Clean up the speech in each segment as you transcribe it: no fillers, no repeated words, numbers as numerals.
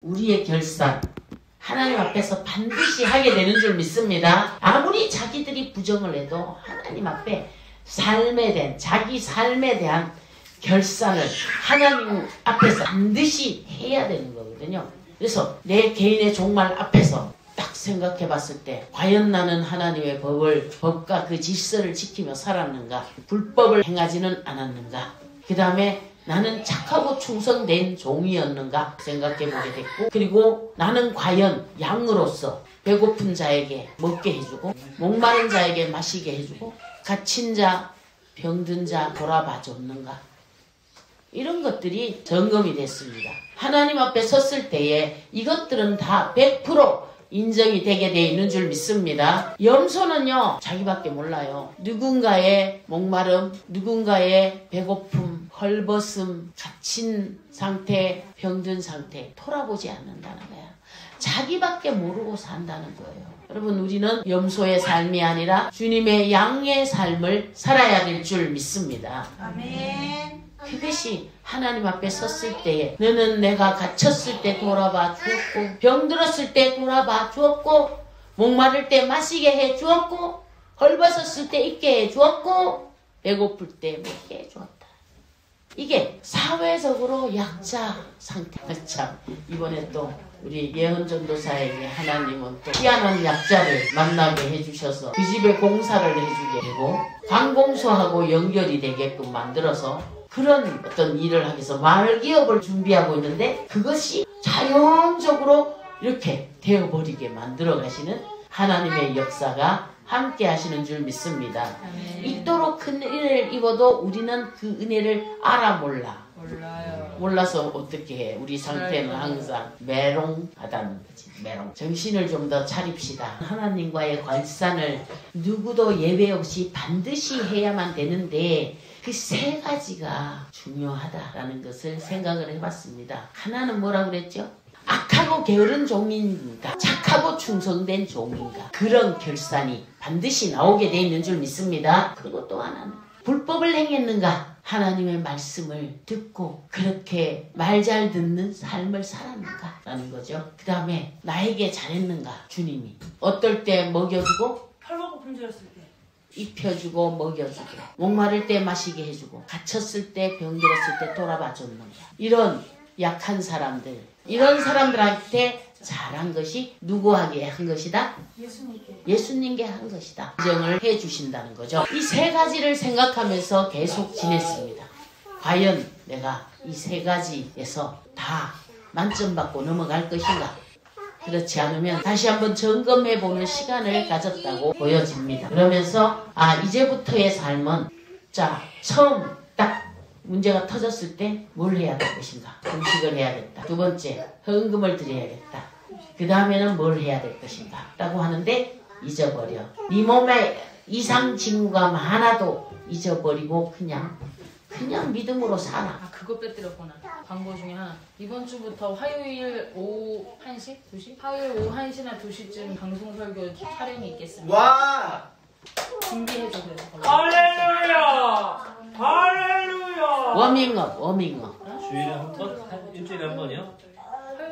우리의 결산 하나님 앞에서 반드시 하게 되는 줄 믿습니다. 아무리 자기들이 부정을 해도 하나님 앞에 삶에 대한 자기 삶에 대한 결산을 하나님 앞에서 반드시 해야 되는 거거든요. 그래서 내 개인의 종말 앞에서 딱 생각해 봤을 때 과연 나는 하나님의 법과 그 질서를 지키며 살았는가? 불법을 행하지는 않았는가? 그 다음에 나는 착하고 충성된 종이었는가 생각해 보게 됐고, 그리고 나는 과연 양으로서 배고픈 자에게 먹게 해주고 목마른 자에게 마시게 해주고 갇힌 자 병든 자 돌아봐 줬는가? 이런 것들이 점검이 됐습니다. 하나님 앞에 섰을 때에 이것들은 다 100% 인정이 되게 되어 있는 줄 믿습니다. 염소는요, 자기밖에 몰라요. 누군가의 목마름, 누군가의 배고픔, 헐벗음, 갇힌 상태, 병든 상태 돌아보지 않는다는 거야. 자기밖에 모르고 산다는 거예요. 여러분, 우리는 염소의 삶이 아니라 주님의 양의 삶을 살아야 될 줄 믿습니다. 아멘. 그것이 하나님 앞에 섰을 때에 너는 내가 갇혔을 때 돌아봐 주었고 병들었을 때 돌아봐 주었고 목마를 때 마시게 해 주었고 헐벗었을 때 입게 해 주었고 배고플 때 먹게 해 주었다. 이게 사회적으로 약자 상태. 참 이번에 또 우리 예언 전도사에게 하나님은 또 희한한 약자를 만나게 해주셔서 그 집에 공사를 해주게 되고 관공서하고 연결이 되게끔 만들어서 그런 어떤 일을 하기 위해서 마을 기업을 준비하고 있는데 그것이 자연적으로 이렇게 되어버리게 만들어 가시는 하나님의 역사가 함께 하시는 줄 믿습니다. 아멘. 이토록 큰 은혜를 입어도 우리는 그 은혜를 몰라요. 몰라서 어떻게 해. 우리 상태는 항상 메롱하다는 거지. 메롱. 정신을 좀 더 차립시다. 하나님과의 관산을 누구도 예외 없이 반드시 해야만 되는데 그 세 가지가 중요하다라는 것을 생각을 해봤습니다. 하나는 뭐라고 그랬죠? 악하고 게으른 종인가 착하고 충성된 종인가 그런 결산이 반드시 나오게 돼 있는 줄 믿습니다. 그리고 또 하나는 불법을 행했는가 하나님의 말씀을 듣고 그렇게 말 잘 듣는 삶을 살았는가 라는 거죠. 그 다음에 나에게 잘했는가 주님이 어떨 때 먹여주고 헐벗고 품절했을 때 입혀주고 먹여주고 목마를 때 마시게 해주고 갇혔을 때 병들었을 때 돌아봐 줬는가. 이런 약한 사람들 이런 사람들한테 잘한 것이 누구에게 한 것이다? 예수님께 한 것이다. 인정을 해주신다는 거죠. 이 세 가지를 생각하면서 계속 지냈습니다. 과연 내가 이 세 가지에서 다 만점 받고 넘어갈 것인가? 그렇지 않으면 다시 한번 점검해보는 시간을 가졌다고 보여집니다. 그러면서 이제부터의 삶은 자 처음 딱 문제가 터졌을 때 뭘 해야 될 것인가? 금식을 해야겠다. 두 번째 헌금을 드려야겠다. 그 다음에는 뭘 해야 될 것인가? 라고 하는데 잊어버려. 네 몸에 이상 징후가 많아도 잊어버리고 그냥 믿음으로 살아. 그거 빼뜨렸구나. 광고 중에 하나. 이번 주부터 화요일 오후 1시? 2시? 화요일 오후 1시나 2시쯤 방송 설교 촬영이 있겠습니다. 와! 준비해주세요. 할렐루야! 할렐루야! 워밍업. 주일에 한 번? 일주일에 한 번이요?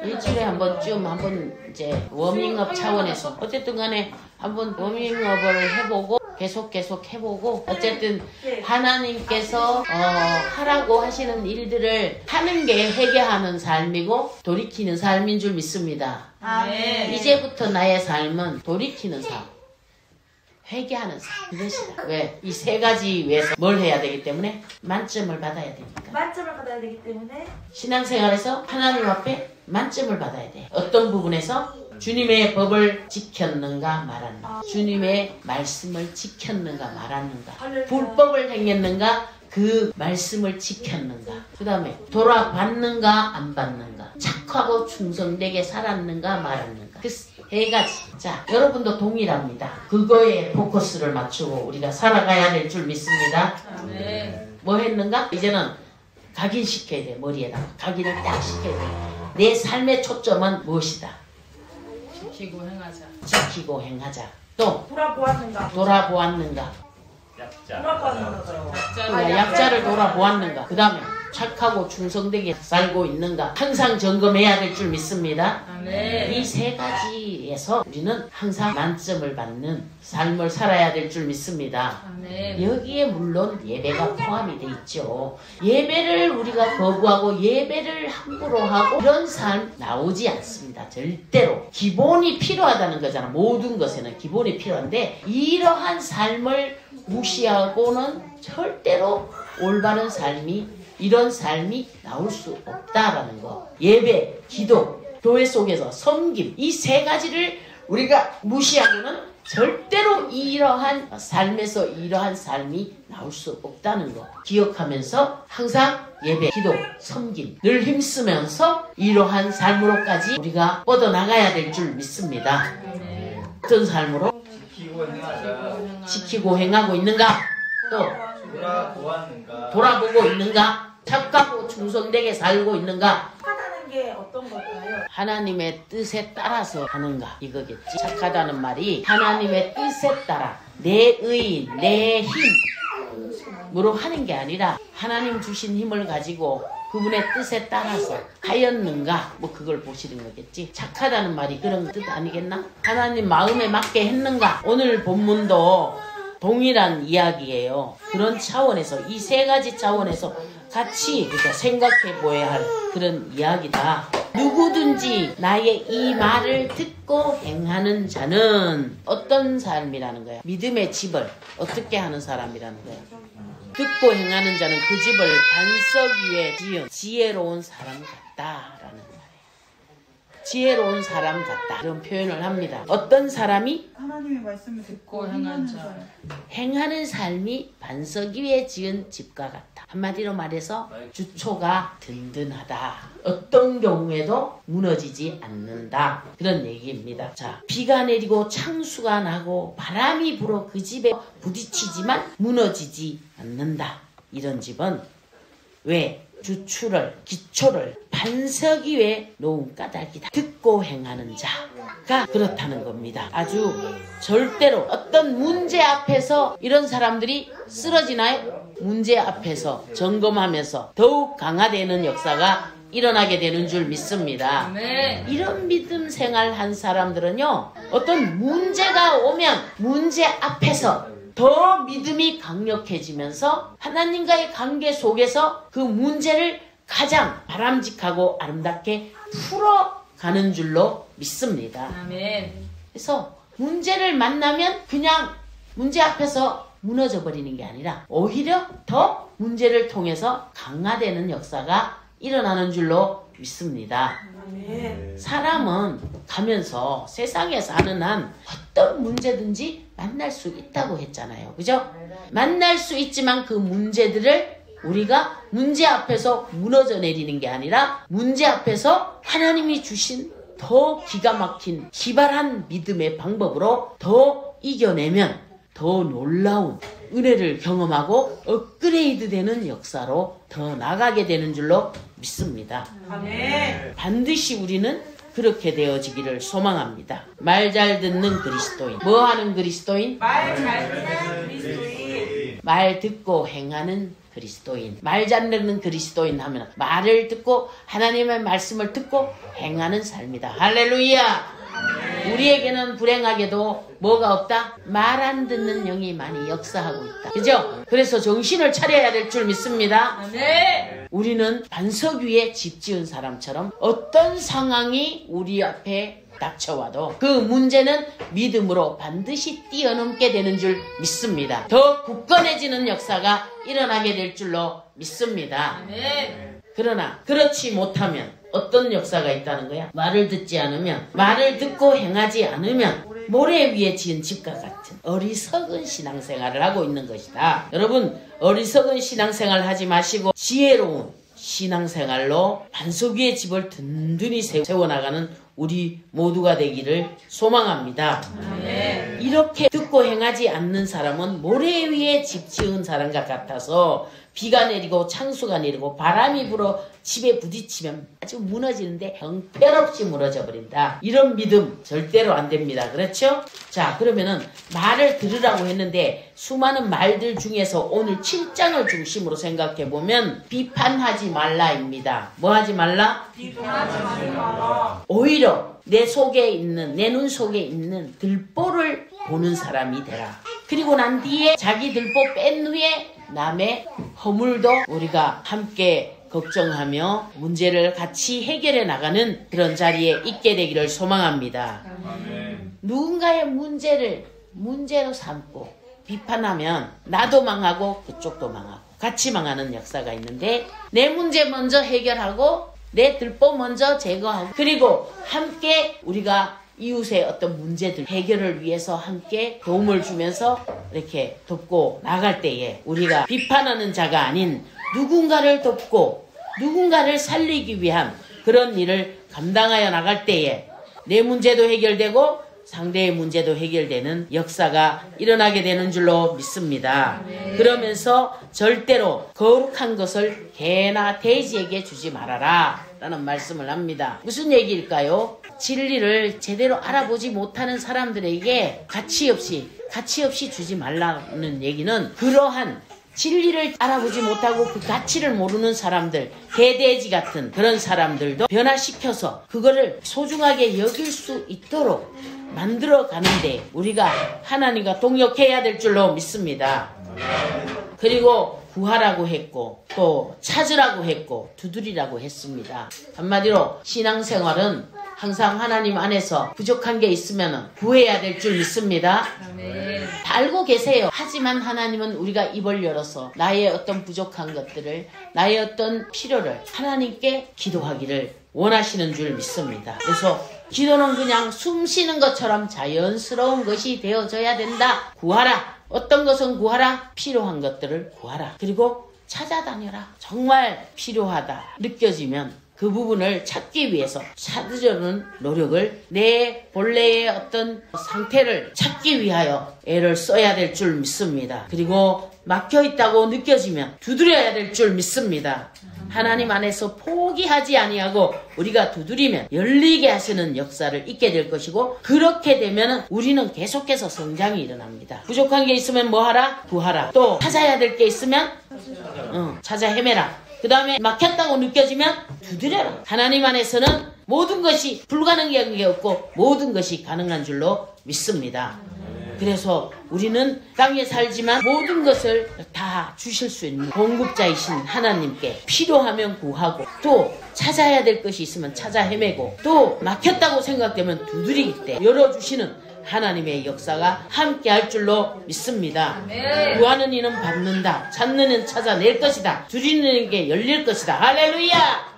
일주일에 한 번쯤 이제 워밍업 차원에서 어쨌든 간에 한번 워밍업을 해보고 계속 해보고 어쨌든 하나님께서 하라고 하시는 일들을 하는 게 회개하는 삶이고 돌이키는 삶인 줄 믿습니다. 아멘. 이제부터 나의 삶은 돌이키는 삶, 회개하는 삶 그것이다. 왜? 이 세 가지 위해서 뭘 해야 되기 때문에 만점을 받아야 되니까. 만점을 받아야 되기 때문에 신앙생활에서 하나님 앞에 만점을 받아야 돼. 어떤 부분에서 주님의 법을 지켰는가 말았는가, 주님의 말씀을 지켰는가 말았는가, 불법을 행했는가 그 말씀을 지켰는가, 그 다음에 돌아봤는가 안 봤는가, 착하고 충성되게 살았는가 말았는가, 그 세 가지. 자, 여러분도 동일합니다. 그거에 포커스를 맞추고 우리가 살아가야 될 줄 믿습니다. 뭐 했는가? 이제는 각인시켜야 돼. 머리에다가 각인을 딱 시켜야 돼. 내 삶의 초점은 무엇이다? 지키고 행하자. 또 돌아보았는가 약자. 돌아보았는가요? 약자를 돌아보았는가. 그 다음에 착하고 충성되게 살고 있는가 항상 점검해야 될 줄 믿습니다. 아멘. 이 세 가지에서 우리는 항상 만점을 받는 삶을 살아야 될 줄 믿습니다. 아멘. 여기에 물론 예배가 포함이 돼 있죠. 예배를 우리가 거부하고 예배를 함부로 하고 이런 삶 나오지 않습니다. 절대로. 기본이 필요하다는 거잖아. 모든 것에는 기본이 필요한데 이러한 삶을 무시하고는 절대로 올바른 삶이 이런 삶이 나올 수 없다라는 거. 예배, 기도, 교회 속에서 섬김 이 세 가지를 우리가 무시하고는 절대로 이러한 삶에서 이러한 삶이 나올 수 없다는 거 기억하면서 항상 예배, 기도, 섬김 늘 힘쓰면서 이러한 삶으로까지 우리가 뻗어나가야 될 줄 믿습니다. 어떤 삶으로? 지키고 행하고 있는가? 또 돌아보고 있는가? 착하고 충성되게 살고 있는가? 착하다는 게 어떤 걸까요? 하나님의 뜻에 따라서 하는가 이거겠지. 착하다는 말이 하나님의 뜻에 따라 내 의, 내 힘으로 하는 게 아니라 하나님 주신 힘을 가지고 그분의 뜻에 따라서 하였는가 뭐 그걸 보시는 거겠지. 착하다는 말이 그런 뜻 아니겠나? 하나님 마음에 맞게 했는가? 오늘 본문도 동일한 이야기예요. 그런 차원에서 이 세 가지 차원에서 같이 그러니까 생각해 보아야 할 그런 이야기다. 누구든지 나의 이 말을 듣고 행하는 자는 어떤 삶이라는 거야? 믿음의 집을 어떻게 하는 사람이라는 거야? 듣고 행하는 자는 그 집을 반석 위에 지은 지혜로운 사람 같다라는 말이에요. 지혜로운 사람 같다 이런 표현을 합니다. 어떤 사람이? 하나님의 말씀을 듣고 행한 자. 행하는 삶이 반석 위에 지은 집과 같다. 한마디로 말해서 주초가 든든하다. 어떤 경우에도 무너지지 않는다. 그런 얘기입니다. 자, 비가 내리고 창수가 나고 바람이 불어 그 집에 부딪히지만 무너지지 않는다. 이런 집은 왜? 주추를 기초를 반석 위에 놓은 까닭이다. 듣고 행하는 자가 그렇다는 겁니다. 아주 절대로 어떤 문제 앞에서 이런 사람들이 쓰러지나요? 문제 앞에서 점검하면서 더욱 강화되는 역사가 일어나게 되는 줄 믿습니다. 아멘. 이런 믿음 생활한 사람들은요 어떤 문제가 오면 문제 앞에서 더 믿음이 강력해지면서 하나님과의 관계 속에서 그 문제를 가장 바람직하고 아름답게 풀어가는 줄로 믿습니다. 아멘. 그래서 문제를 만나면 그냥 문제 앞에서 무너져 버리는 게 아니라 오히려 더 문제를 통해서 강화되는 역사가 일어나는 줄로 믿습니다. 사람은 가면서 세상에 사는 한 어떤 문제든지 만날 수 있다고 했잖아요. 그죠? 만날 수 있지만 그 문제들을 우리가 문제 앞에서 무너져 내리는 게 아니라 문제 앞에서 하나님이 주신 더 기가 막힌 기발한 믿음의 방법으로 더 이겨내면 더 놀라운 은혜를 경험하고 업그레이드 되는 역사로 더 나가게 되는 줄로 믿습니다. 아멘. 반드시 우리는 그렇게 되어지기를 소망합니다. 말 잘 듣는 그리스도인. 뭐 하는 그리스도인? 말 잘 듣는 그리스도인. 말 듣고 행하는 그리스도인. 말 잘 듣는 그리스도인 하면 말을 듣고 하나님의 말씀을 듣고 행하는 삶이다. 할렐루야. 우리에게는 불행하게도 뭐가 없다? 말 안 듣는 영이 많이 역사하고 있다. 그죠? 그래서 정신을 차려야 될 줄 믿습니다. 아멘. 우리는 반석 위에 집 지은 사람처럼 어떤 상황이 우리 앞에 닥쳐와도 그 문제는 믿음으로 반드시 뛰어넘게 되는 줄 믿습니다. 더 굳건해지는 역사가 일어나게 될 줄로 믿습니다. 아멘. 그러나 그렇지 못하면 어떤 역사가 있다는 거야? 말을 듣지 않으면, 말을 듣고 행하지 않으면 모래 위에 지은 집과 같은 어리석은 신앙생활을 하고 있는 것이다. 여러분, 어리석은 신앙생활 하지 마시고 지혜로운 신앙생활로 반석 위에 집을 든든히 세워나가는 우리 모두가 되기를 소망합니다. 아멘. 이렇게 듣고 행하지 않는 사람은 모래 위에 집 지은 사람과 같아서 비가 내리고 창수가 내리고 바람이 불어 집에 부딪히면 아주 무너지는데 형편없이 무너져 버린다. 이런 믿음 절대로 안 됩니다. 그렇죠? 자, 그러면은 말을 들으라고 했는데 수많은 말들 중에서 오늘 7장을 중심으로 생각해 보면 비판하지 말라입니다. 뭐 하지 말라? 비판하지 말라. 오히려 내 속에 있는, 내 눈 속에 있는 들보를 보는 사람이 되라. 그리고 난 뒤에 자기 들보 뺀 후에 남의 허물도 우리가 함께 걱정하며 문제를 같이 해결해 나가는 그런 자리에 있게 되기를 소망합니다. 누군가의 문제로 삼고 비판하면 나도 망하고 그쪽도 망하고 같이 망하는 역사가 있는데, 내 문제 먼저 해결하고 내 들보 먼저 제거하고, 그리고 함께 우리가 이웃의 어떤 문제들 해결을 위해서 함께 도움을 주면서 이렇게 돕고 나갈 때에 우리가 비판하는 자가 아닌 누군가를 돕고 누군가를 살리기 위한 그런 일을 감당하여 나갈 때에 내 문제도 해결되고 상대의 문제도 해결되는 역사가 일어나게 되는 줄로 믿습니다. 그러면서 절대로 거룩한 것을 개나 돼지에게 주지 말아라 라는 말씀을 합니다. 무슨 얘기일까요? 진리를 제대로 알아보지 못하는 사람들에게 가치 없이 주지 말라는 얘기는, 그러한 진리를 알아보지 못하고 그 가치를 모르는 사람들, 개돼지 같은 그런 사람들도 변화시켜서 그거를 소중하게 여길 수 있도록 만들어 가는데 우리가 하나님과 동역해야 될 줄로 믿습니다. 그리고 구하라고 했고 또 찾으라고 했고 두드리라고 했습니다. 한마디로 신앙생활은 항상 하나님 안에서 부족한 게 있으면 구해야 될 줄 믿습니다. 다 알고 계세요. 하지만 하나님은 우리가 입을 열어서 나의 어떤 부족한 것들을, 나의 어떤 필요를 하나님께 기도하기를 원하시는 줄 믿습니다. 그래서 기도는 그냥 숨 쉬는 것처럼 자연스러운 것이 되어져야 된다. 구하라. 어떤 것은 구하라. 필요한 것들을 구하라. 그리고 찾아다녀라. 정말 필요하다 느껴지면 그 부분을 찾기 위해서 찾으려는 노력을, 내 본래의 어떤 상태를 찾기 위하여 애를 써야 될 줄 믿습니다. 그리고 막혀있다고 느껴지면 두드려야 될 줄 믿습니다. 하나님 안에서 포기하지 아니하고 우리가 두드리면 열리게 하시는 역사를 있게 될 것이고, 그렇게 되면 우리는 계속해서 성장이 일어납니다. 부족한 게 있으면 뭐 하라? 구하라. 또 찾아야 될 게 있으면 찾아 헤매라. 그 다음에 막혔다고 느껴지면 두드려라. 하나님 안에서는 모든 것이 불가능한 게 없고 모든 것이 가능한 줄로 믿습니다. 그래서 우리는 땅에 살지만 모든 것을 다 주실 수 있는 공급자이신 하나님께 필요하면 구하고, 또 찾아야 될 것이 있으면 찾아 헤매고, 또 막혔다고 생각되면 두드리기 때 열어주시는 하나님의 역사가 함께 할 줄로 믿습니다. 구하는 이는 받는다. 찾는 이는 찾아낼 것이다. 두드리는 게 열릴 것이다. 할렐루야!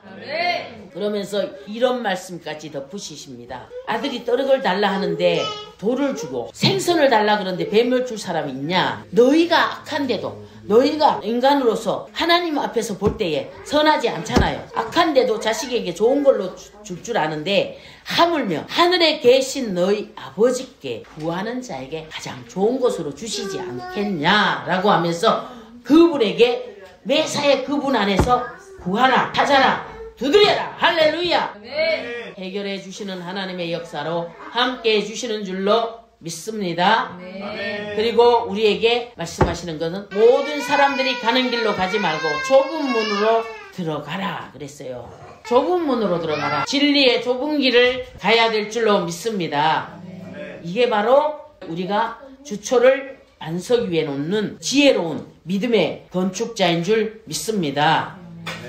그러면서 이런 말씀까지 덧붙이십니다. 아들이 떡을 달라 하는데 돌을 주고 생선을 달라 그러는데 뱀을 줄 사람이 있냐? 너희가 악한데도, 너희가 인간으로서 하나님 앞에서 볼 때에 선하지 않잖아요. 악한데도 자식에게 좋은 걸로 줄 아는데 하물며 하늘에 계신 너희 아버지께 구하는 자에게 가장 좋은 것으로 주시지 않겠냐라고 하면서 그분에게 매사에 그분 안에서 구하라, 찾아라, 두드려라. 할렐루야. 해결해 주시는 하나님의 역사로 함께 해주시는 줄로 믿습니다. 그리고 우리에게 말씀하시는 것은 모든 사람들이 가는 길로 가지 말고 좁은 문으로 들어가라 그랬어요. 좁은 문으로 들어가라. 진리의 좁은 길을 가야 될 줄로 믿습니다. 이게 바로 우리가 주초를 안석 위에 놓는 지혜로운 믿음의 건축자인 줄 믿습니다.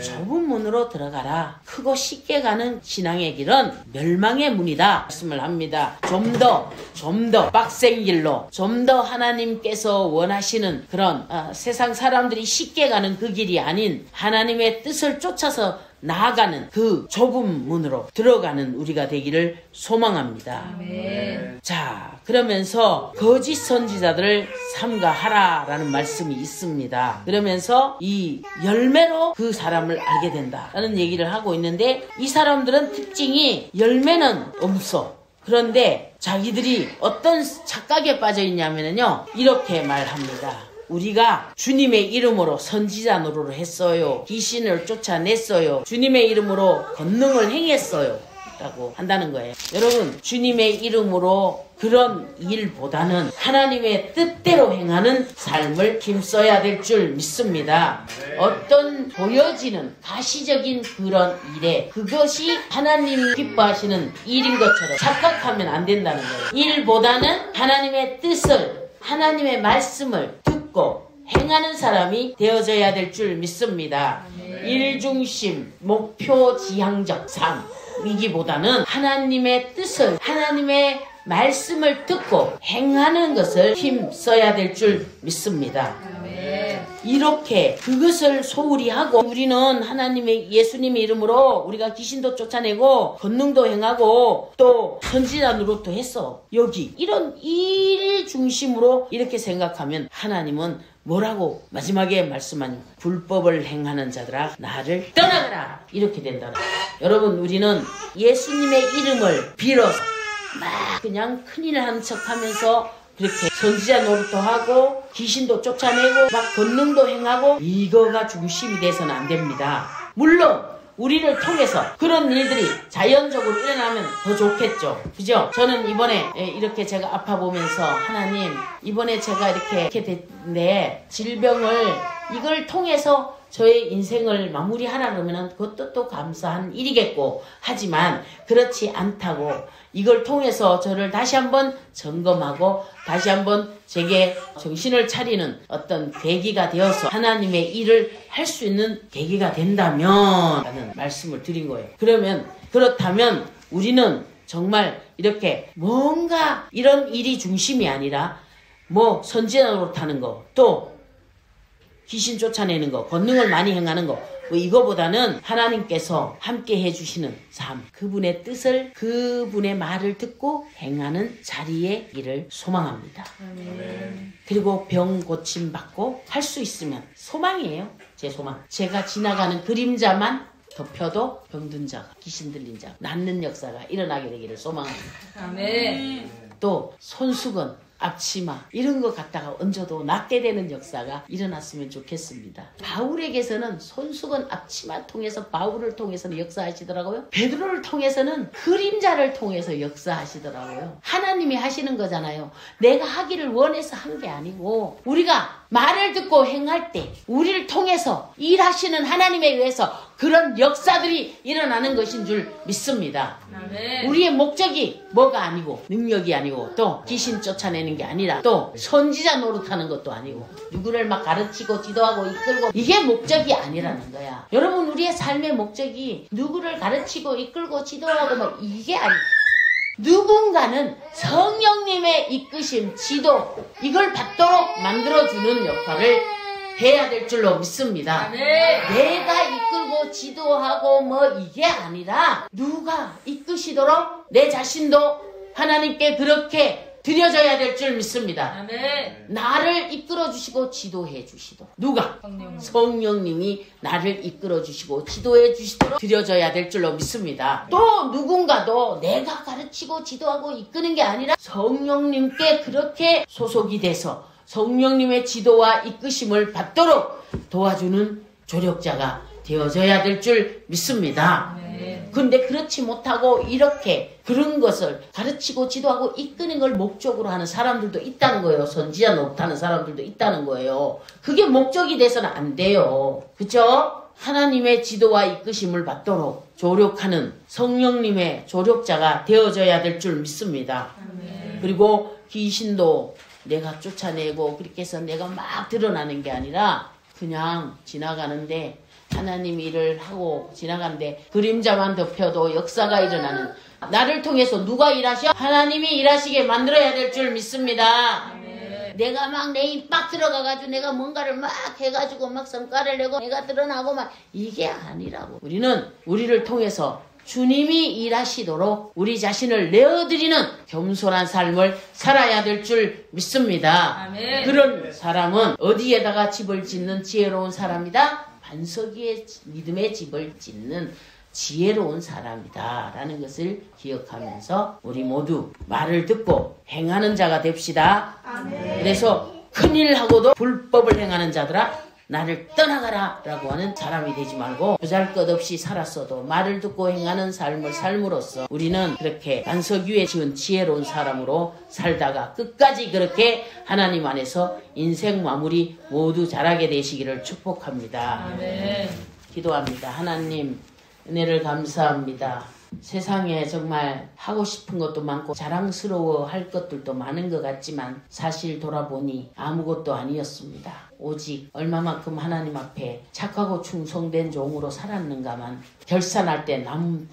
좁은 문으로 들어가라. 크고 쉽게 가는 신앙의 길은 멸망의 문이다 말씀을 합니다. 좀 더 빡센 길로, 좀 더 하나님께서 원하시는 그런 세상 사람들이 쉽게 가는 그 길이 아닌 하나님의 뜻을 쫓아서 나아가는 그 좁은 문으로 들어가는 우리가 되기를 소망합니다. 자, 그러면서 거짓 선지자들을 삼가하라라는 말씀이 있습니다. 그러면서 이 열매로 그 사람을 알게 된다라는 얘기를 하고 있는데, 이 사람들은 특징이 열매는 없어. 그런데 자기들이 어떤 착각에 빠져 있냐면요, 이렇게 말합니다. 우리가 주님의 이름으로 선지자 노릇을 했어요. 귀신을 쫓아냈어요. 주님의 이름으로 권능을 행했어요. 라고 한다는 거예요. 여러분, 주님의 이름으로 그런 일보다는 하나님의 뜻대로 행하는 삶을 힘써야 될 줄 믿습니다. 어떤 보여지는 가시적인 그런 일에 그것이 하나님 기뻐하시는 일인 것처럼 착각하면 안 된다는 거예요. 일보다는 하나님의 뜻을, 하나님의 말씀을 듣고 행하는 사람이 되어져야 될 줄 믿습니다. 일중심, 목표 지향적 삶 이기보다는 하나님의 뜻을, 하나님의 말씀을 듣고 행하는 것을 힘써야 될 줄 믿습니다. 이렇게 그것을 소홀히 하고 우리는 하나님의 예수님의 이름으로 우리가 귀신도 쫓아내고 권능도 행하고 또 선지자 노릇도 했어. 여기 이런 일 중심으로 이렇게 생각하면 하나님은 뭐라고 마지막에 말씀한 불법을 행하는 자들아 나를 떠나가라 이렇게 된다. 여러분, 우리는 예수님의 이름을 빌어서 막 그냥 큰일 하는 척하면서 그렇게 선지자 노릇도 하고 귀신도 쫓아내고 막 권능도 행하고 이거가 중심이 돼서는 안 됩니다. 물론 우리를 통해서 그런 일들이 자연적으로 일어나면 더 좋겠죠. 그죠? 저는 이번에 이렇게 제가 아파 보면서 하나님, 이번에 제가 이렇게 됐는데 질병을 이걸 통해서 저의 인생을 마무리하라 그러면 그것도 또 감사한 일이겠고, 하지만 그렇지 않다고 이걸 통해서 저를 다시 한번 점검하고 다시 한번 제게 정신을 차리는 어떤 계기가 되어서 하나님의 일을 할 수 있는 계기가 된다면 라는 말씀을 드린 거예요. 그렇다면 우리는 정말 이렇게 뭔가 이런 일이 중심이 아니라 뭐 선지자 노릇하는 거, 또 귀신 쫓아내는 거, 권능을 많이 행하는 거, 뭐 이거보다는 하나님께서 함께 해주시는 삶, 그분의 뜻을, 그분의 말을 듣고 행하는 자리에 일을 소망합니다. 그리고 병 고침 받고 할 수 있으면 소망이에요. 제 소망. 제가 지나가는 그림자만 덮여도 병든 자가, 귀신 들린 자가 낫는 역사가 일어나게 되기를 소망합니다. 아멘. 또 손수건, 앞치마 이런 거 갖다가 얹어도 낫게 되는 역사가 일어났으면 좋겠습니다. 바울에게서는 손수건, 앞치마 통해서 바울을 통해서는 역사하시더라고요. 베드로를 통해서는 그림자를 통해서 역사하시더라고요. 하나님이 하시는 거잖아요. 내가 하기를 원해서 한 게 아니고 우리가 말을 듣고 행할 때 우리를 통해서 일하시는 하나님에 의해서 그런 역사들이 일어나는 것인 줄 믿습니다. 아멘. 우리의 목적이 뭐가 아니고 능력이 아니고 또 귀신 쫓아내는 게 아니라 또 선지자 노릇하는 것도 아니고 누구를 막 가르치고 지도하고 이끌고 이게 목적이 아니라는 거야. 여러분, 우리의 삶의 목적이 누구를 가르치고 이끌고 지도하고 막 이게 아니고 누군가는 성령님의 이끄심, 지도 이걸 받도록 만들어주는 역할을 해야 될 줄로 믿습니다. 내가 이끌고 지도하고 뭐 이게 아니라 누가 이끄시도록 내 자신도 하나님께 그렇게 드려져야 될 줄 믿습니다. 아멘. 나를 이끌어 주시고 지도해 주시도록 누가? 성령님이 나를 이끌어 주시고 지도해 주시도록 드려져야 될 줄로 믿습니다. 또 누군가도 내가 가르치고 지도하고 이끄는 게 아니라 성령님께 그렇게 소속이 돼서 성령님의 지도와 이끄심을 받도록 도와주는 조력자가 되어져야 될 줄 믿습니다. 근데 그렇지 못하고 이렇게 그런 것을 가르치고 지도하고 이끄는 걸 목적으로 하는 사람들도 있다는 거예요. 선지자 노릇하는 사람들도 있다는 거예요. 그게 목적이 돼서는 안 돼요. 그쵸? 하나님의 지도와 이끄심을 받도록 조력하는 성령님의 조력자가 되어져야 될 줄 믿습니다. 그리고 귀신도 내가 쫓아내고 그렇게 해서 내가 막 드러나는 게 아니라 그냥 지나가는데 하나님 일을 하고 지나가는데 그림자만 덮여도 역사가 일어나는, 나를 통해서 누가 일하셔? 하나님이 일하시게 만들어야 될 줄 믿습니다. 내가 막 내 힘 빡 들어가가지고 내가 뭔가를 막 해가지고 막 성과를 내고 내가 드러나고 막 이게 아니라고. 우리는 우리를 통해서 주님이 일하시도록 우리 자신을 내어드리는 겸손한 삶을 살아야 될 줄 믿습니다. 아멘. 그런 사람은 어디에다가 집을 짓는 지혜로운 사람이다? 반석 위에 믿음의 집을 짓는 지혜로운 사람이다 라는 것을 기억하면서 우리 모두 말을 듣고 행하는 자가 됩시다. 아멘. 그래서 큰일 하고도 불법을 행하는 자들아 나를 떠나가라 라고 하는 사람이 되지 말고 보잘것없이 살았어도 말을 듣고 행하는 삶을 삶으로써 우리는 그렇게 반석 위에 지은 지혜로운 사람으로 살다가 끝까지 그렇게 하나님 안에서 인생 마무리 모두 잘하게 되시기를 축복합니다. 아멘. 기도합니다. 하나님 은혜를 감사합니다. 세상에 정말 하고 싶은 것도 많고 자랑스러워 할 것들도 많은 것 같지만 사실 돌아보니 아무것도 아니었습니다. 오직 얼마만큼 하나님 앞에 착하고 충성된 종으로 살았는가만 결산할 때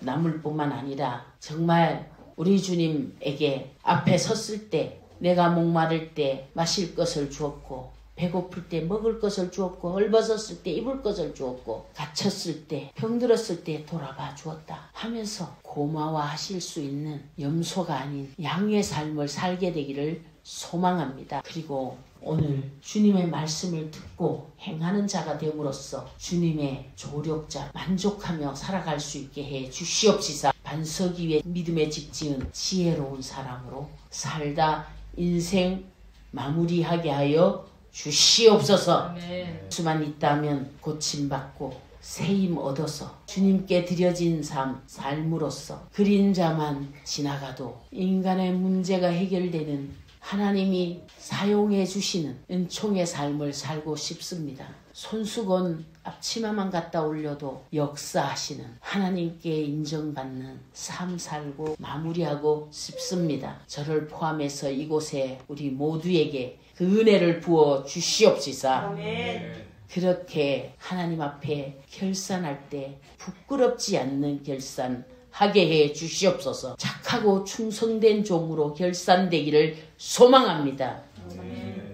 남을 뿐만 아니라 정말 우리 주님에게 앞에 섰을 때 내가 목마를 때 마실 것을 주었고 배고플 때 먹을 것을 주었고 헐벗었을 때 입을 것을 주었고 갇혔을 때 병들었을 때 돌아봐 주었다 하면서 고마워하실 수 있는 염소가 아닌 양의 삶을 살게 되기를 소망합니다. 그리고 오늘 주님의 말씀을 듣고 행하는 자가 됨으로써 주님의 조력자 만족하며 살아갈 수 있게 해 주시옵시사. 반석 위에 믿음에 집 지은 지혜로운 사람으로 살다 인생 마무리하게 하여 주시옵소서. 아멘. 수만 있다면 고침받고 새힘 얻어서 주님께 드려진 삶으로서 그림자만 지나가도 인간의 문제가 해결되는 하나님이 사용해 주시는 은총의 삶을 살고 싶습니다. 손수건 앞치마만 갖다 올려도 역사하시는 하나님께 인정받는 삶 살고 마무리하고 싶습니다. 저를 포함해서 이곳에 우리 모두에게 그 은혜를 부어 주시옵시사. 아멘. 그렇게 하나님 앞에 결산할 때 부끄럽지 않는 결산 하게 해 주시옵소서. 착하고 충성된 종으로 결산되기를 소망합니다.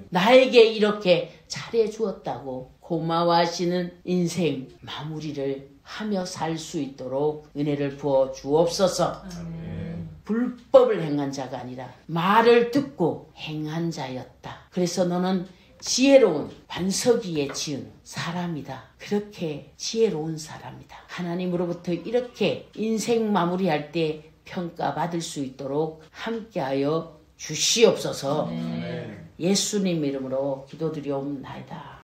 나에게 이렇게 잘해 주었다고 고마워하시는 인생 마무리를 하며 살 수 있도록 은혜를 부어 주옵소서. 불법을 행한 자가 아니라 말을 듣고 행한 자였다. 그래서 너는 지혜로운 반석 위에 지은 사람이다. 그렇게 지혜로운 사람이다. 하나님으로부터 이렇게 인생 마무리할 때 평가받을 수 있도록 함께하여 주시옵소서. 예수님 이름으로 기도드리옵나이다.